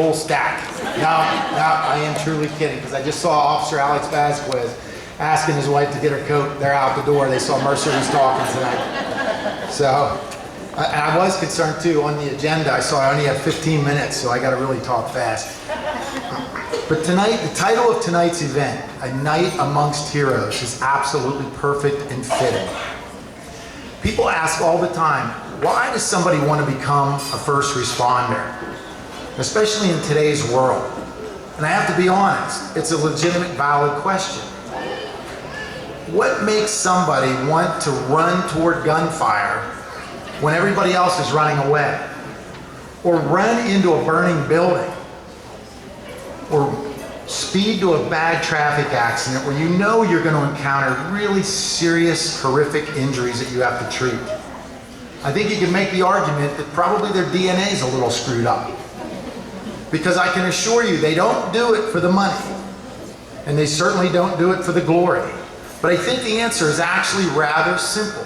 whole stack. No, I am truly kidding, because I just saw Officer Alex Vasquez asking his wife to get her coat. They're out the door. They saw Mercer was talking tonight. So, and I was concerned too. On the agenda, I saw I only have 15 minutes, so I got to really talk fast. But tonight, the title of tonight's event, A Night Amongst Heroes, is absolutely perfect and fitting. People ask all the time, why does somebody want to become a first responder? Especially in today's world. And I have to be honest, it's a legitimate, valid question. What makes somebody want to run toward gunfire when everybody else is running away? Or run into a burning building? Or speed to a bad traffic accident where you know you're going to encounter really serious, horrific injuries that you have to treat? I think you can make the argument that probably their DNA is a little screwed up. Because I can assure you, they don't do it for the money. And they certainly don't do it for the glory. But I think the answer is actually rather simple.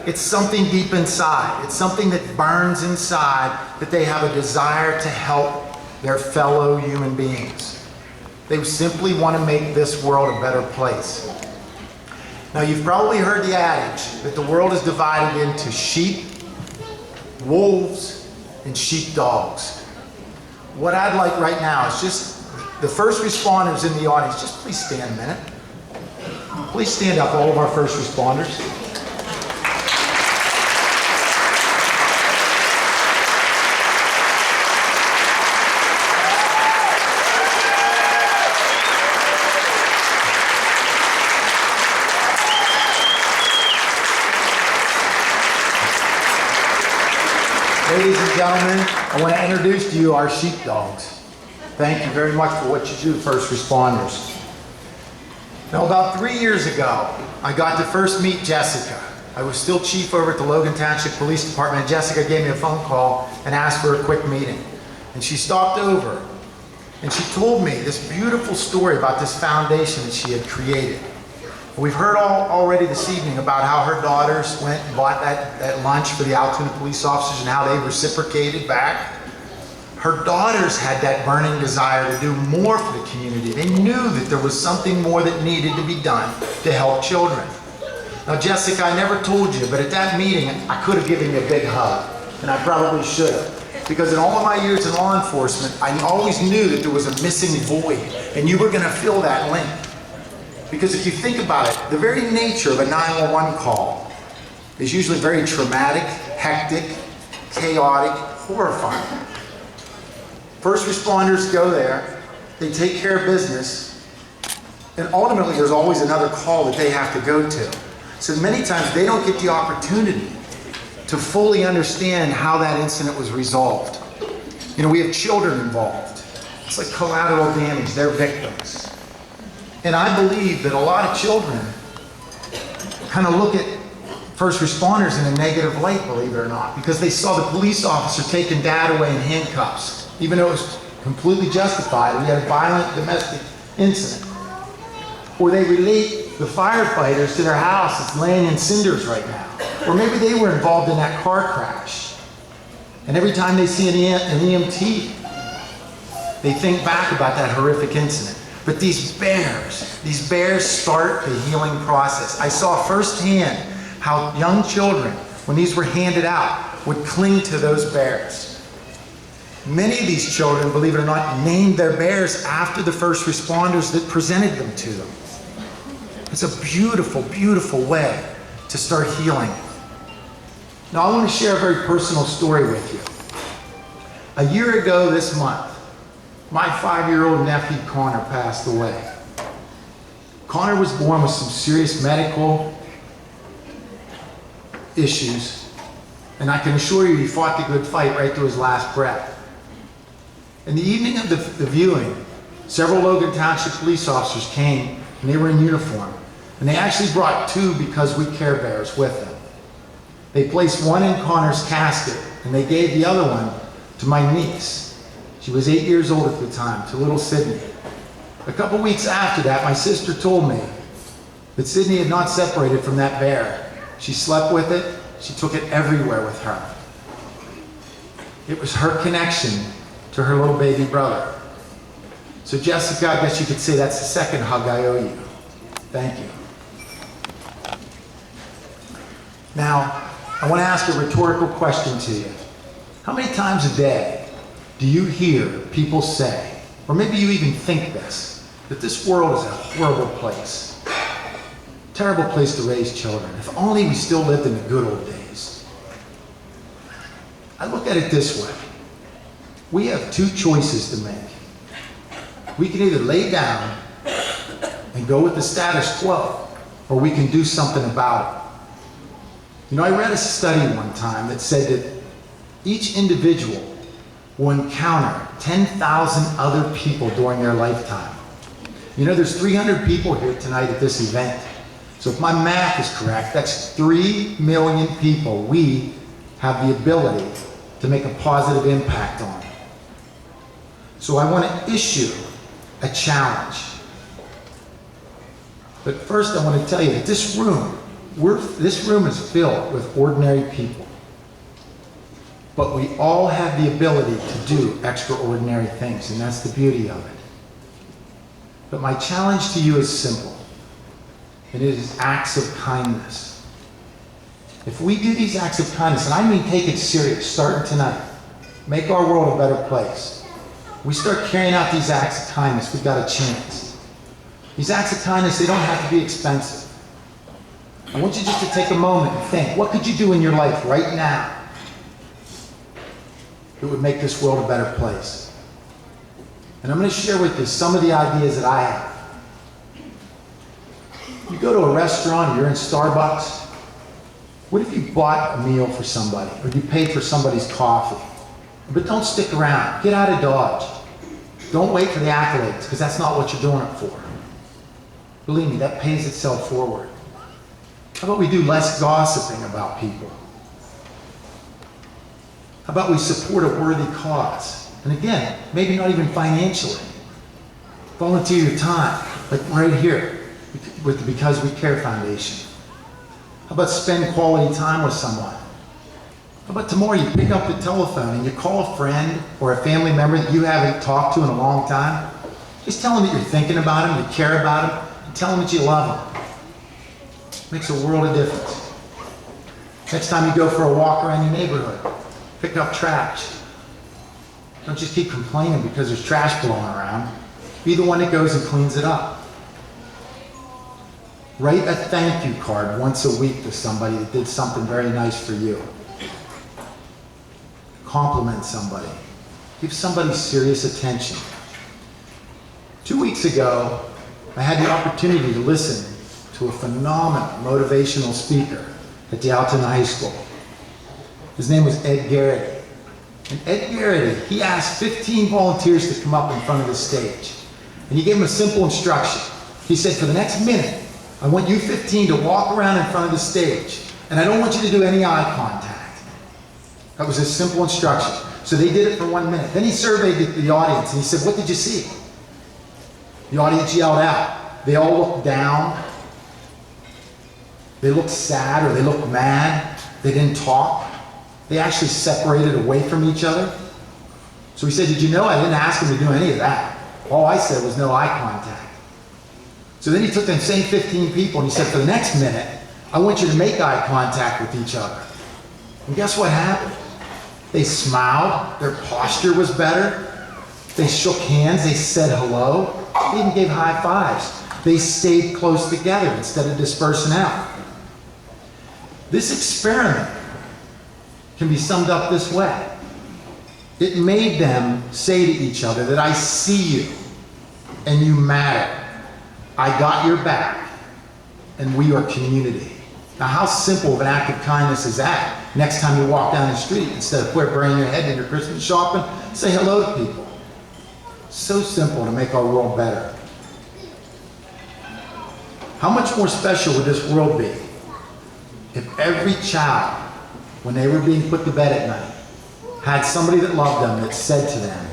It's something deep inside. It's something that burns inside, that they have a desire to help their fellow human beings. They simply want to make this world a better place. Now, you've probably heard the adage that the world is divided into sheep, wolves, and sheepdogs. What I'd like right now is just the first responders in the audience, just please stand a minute. Please stand up, all of our first responders. Ladies and gentlemen, I want to introduce to you our sheepdogs. Thank you very much for what you do, first responders. Now, about 3 years ago, I got to first meet Jessica. I was still chief over at the Logan Township Police Department, and Jessica gave me a phone call and asked for a quick meeting. And she stopped over, and she told me this beautiful story about this foundation that she had created. We've heard already this evening about how her daughters went and bought that lunch for the Altoona police officers and how they reciprocated back. Her daughters had that burning desire to do more for the community. They knew that there was something more that needed to be done to help children. Now, Jessica, I never told you, but at that meeting, I could have given you a big hug, and I probably should have. Because in all of my years in law enforcement, I always knew that there was a missing void, and you were going to fill that link. Because if you think about it, the very nature of a 911 call is usually very traumatic, hectic, chaotic, horrifying. First responders go there, they take care of business, and ultimately there's always another call that they have to go to. So many times they don't get the opportunity to fully understand how that incident was resolved. You know, we have children involved. It's like collateral damage, they're victims. And I believe that a lot of children kind of look at first responders in a negative light, believe it or not, because they saw the police officer taking dad away in handcuffs, even though it was completely justified. We had a violent domestic incident. Or they relate the firefighters to their house that's laying in cinders right now. Or maybe they were involved in that car crash. And every time they see an EMT, they think back about that horrific incident. But these bears start the healing process. I saw firsthand how young children, when these were handed out, would cling to those bears. Many of these children, believe it or not, named their bears after the first responders that presented them to them. It's a beautiful, beautiful way to start healing. Now, I want to share a very personal story with you. A year ago this month, my 5-year-old nephew, Connor, passed away. Connor was born with some serious medical issues, and I can assure you he fought the good fight right to his last breath. In the evening of the viewing, several Logan Township police officers came, and they were in uniform. And they actually brought 2 Because We Care bears with them. They placed one in Connor's casket, and they gave the other one to my niece. She was 8 years old at the time, to little Sydney. A couple weeks after that, my sister told me that Sydney had not separated from that bear. She slept with it. She took it everywhere with her. It was her connection to to her little baby brother. So Jessica, I guess you could say that's the second hug I owe you. Thank you. Now, I want to ask a rhetorical question to you. How many times a day do you hear people say, or maybe you even think this, that this world is a horrible place? Terrible place to raise children. If only we still lived in the good old days. I look at it this way. We have two choices to make. We can either lay down and go with the status quo, or we can do something about it. You know, I read a study one time that said that each individual will encounter 10,000 other people during their lifetime. You know, there's 300 people here tonight at this event. So if my math is correct, that's 3 million people we have the ability to make a positive impact on. So I want to issue a challenge. But first I want to tell you that this room is filled with ordinary people. But we all have the ability to do extraordinary things, and that's the beauty of it. But my challenge to you is simple, and it is acts of kindness. If we do these acts of kindness, and I mean take it serious, starting tonight, make our world a better place. We start carrying out these acts of kindness, we've got a chance. These acts of kindness, they don't have to be expensive. I want you just to take a moment and think, what could you do in your life right now that would make this world a better place? And I'm going to share with you some of the ideas that I have. You go to a restaurant, or you're in Starbucks. What if you bought a meal for somebody, or you paid for somebody's coffee? But don't stick around. Get out of Dodge. Don't wait for the accolades, because that's not what you're doing it for. Believe me, that pays itself forward. How about we do less gossiping about people? How about we support a worthy cause? And again, maybe not even financially. Volunteer your time, like right here with the Because We Care Foundation. How about spend quality time with someone? How about tomorrow you pick up the telephone and you call a friend or a family member that you haven't talked to in a long time? Just tell them that you're thinking about them, you care about them, and tell them that you love them. Makes a world of difference. Next time you go for a walk around your neighborhood, pick up trash. Don't just keep complaining because there's trash blowing around. Be the one that goes and cleans it up. Write a thank you card once a week to somebody that did something very nice for you. Compliment somebody. Give somebody serious attention. 2 weeks ago, I had the opportunity to listen to a phenomenal motivational speaker at the Alton High School. His name was Ed Garrity. And Ed Garrity, he asked 15 volunteers to come up in front of the stage. And he gave them a simple instruction. He said, for the next minute, I want you 15 to walk around in front of the stage, and I don't want you to do any eye contact. That was his simple instruction. So they did it for 1 minute. Then he surveyed the audience, and he said, what did you see? The audience yelled out. They all looked down. They looked sad, or they looked mad. They didn't talk. They actually separated away from each other. So he said, did you know I didn't ask them to do any of that? All I said was no eye contact. So then he took them same 15 people and he said, for the next minute, I want you to make eye contact with each other. And guess what happened? They smiled, their posture was better, they shook hands, they said hello, they even gave high fives. They stayed close together instead of dispersing out. This experiment can be summed up this way. It made them say to each other that I see you and you matter. I got your back and we are community. Now how simple of an act of kindness is that? Next time you walk down the street, instead of burying your head in your Christmas shopping, say hello to people. So simple to make our world better. How much more special would this world be if every child, when they were being put to bed at night, had somebody that loved them that said to them,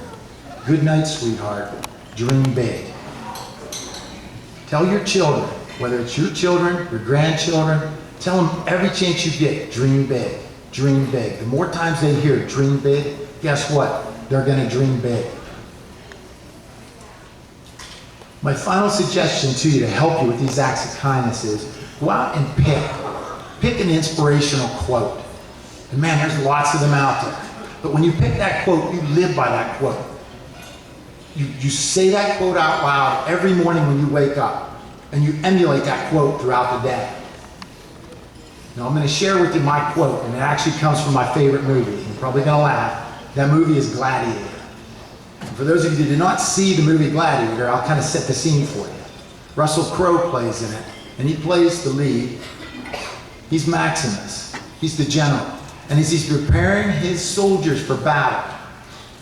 good night, sweetheart, dream big. Tell your children, whether it's your children, your grandchildren, tell them every chance you get, dream big, dream big. The more times they hear dream big, guess what? they're going to dream big. My final suggestion to you to help you with these acts of kindness is go out and pick an inspirational quote. And man, there's lots of them out there. But when you pick that quote, you live by that quote. You say that quote out loud every morning when you wake up, and you emulate that quote throughout the day. Now I'm going to share with you my quote, and it actually comes from my favorite movie. You're probably going to laugh. That movie is Gladiator. And for those of you who did not see the movie Gladiator, I'll kind of set the scene for you. Russell Crowe plays in it, and he plays the lead. He's Maximus. He's the general. And as he's preparing his soldiers for battle,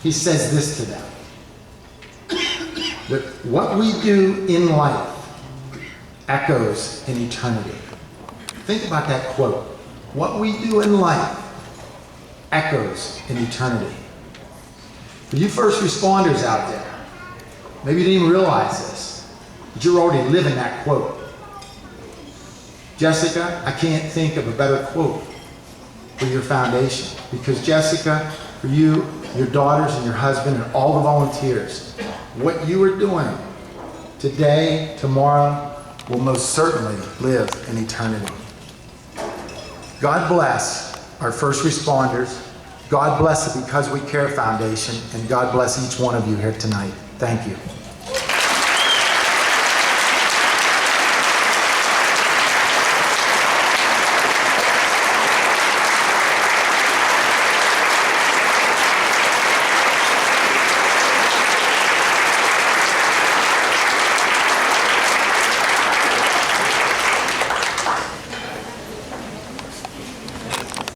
he says this to them. That what we do in life echoes in eternity. Think about that quote. What we do in life echoes in eternity. For you first responders out there, maybe you didn't even realize this, but you're already living that quote. Jessica, I can't think of a better quote for your foundation. Because Jessica, for you, your daughters and your husband and all the volunteers, what you are doing today, tomorrow, will most certainly live in eternity. God bless our first responders. God bless the Because We Care Foundation, and God bless each one of you here tonight. Thank you.